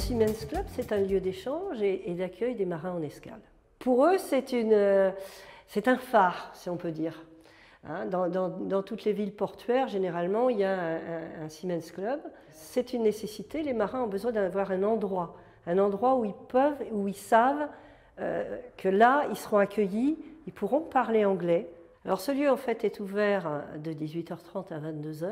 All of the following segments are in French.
Siemens Club, c'est un lieu d'échange et d'accueil des marins en escale. Pour eux, c'est un phare, si on peut dire. Hein, dans toutes les villes portuaires, généralement, il y a un Siemens Club. C'est une nécessité. Les marins ont besoin d'avoir un endroit où ils savent que là, ils seront accueillis, ils pourront parler anglais. Alors, ce lieu, en fait, est ouvert de 18h30 à 22h.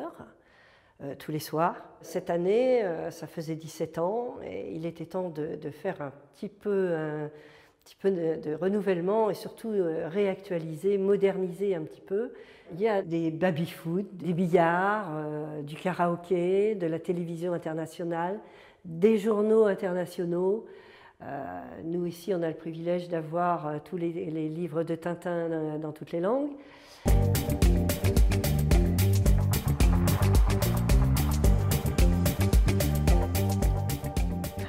Tous les soirs. Cette année, ça faisait 17 ans et il était temps de faire un petit peu de renouvellement et surtout réactualiser, moderniser un petit peu. Il y a des baby-foot, des billards, du karaoké, de la télévision internationale, des journaux internationaux. Nous ici, on a le privilège d'avoir tous les livres de Tintin dans toutes les langues.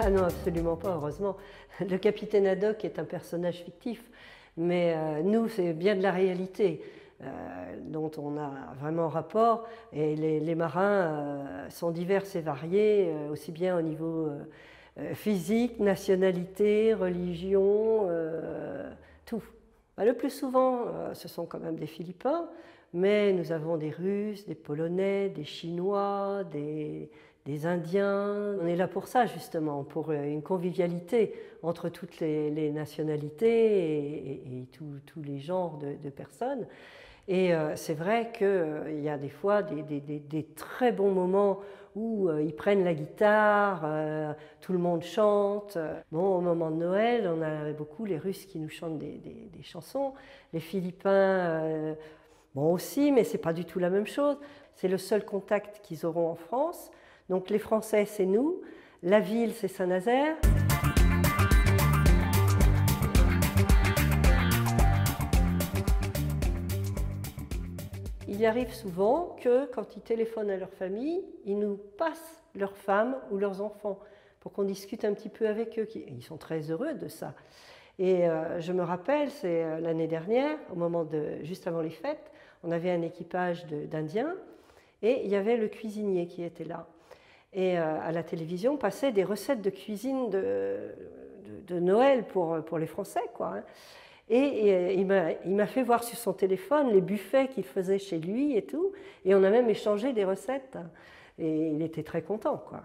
Ah non, absolument pas, heureusement. Le capitaine Haddock est un personnage fictif, mais nous, c'est bien de la réalité dont on a vraiment rapport. Et les marins sont divers et variés, aussi bien au niveau physique, nationalité, religion, tout. Le plus souvent, ce sont quand même des Philippins, mais nous avons des Russes, des Polonais, des Chinois, des Indiens. On est là pour ça justement, pour une convivialité entre toutes les nationalités et tous les genres de personnes. Et c'est vrai qu'il y a des fois des très bons moments où ils prennent la guitare, tout le monde chante. Bon, au moment de Noël, on a beaucoup les Russes qui nous chantent des chansons, les Philippins, bon aussi, mais c'est pas du tout la même chose. C'est le seul contact qu'ils auront en France. Donc les Français, c'est nous, la ville, c'est Saint-Nazaire. Il arrive souvent que quand ils téléphonent à leur famille, ils nous passent leurs femmes ou leurs enfants pour qu'on discute un petit peu avec eux. Ils sont très heureux de ça. Et je me rappelle, c'est l'année dernière, juste avant les fêtes, on avait un équipage d'Indiens et il y avait le cuisinier qui était là. Et à la télévision, on passait des recettes de cuisine de Noël pour les Français, quoi. Et il m'a fait voir sur son téléphone les buffets qu'il faisait chez lui et tout. Et on a même échangé des recettes. Et il était très content, quoi.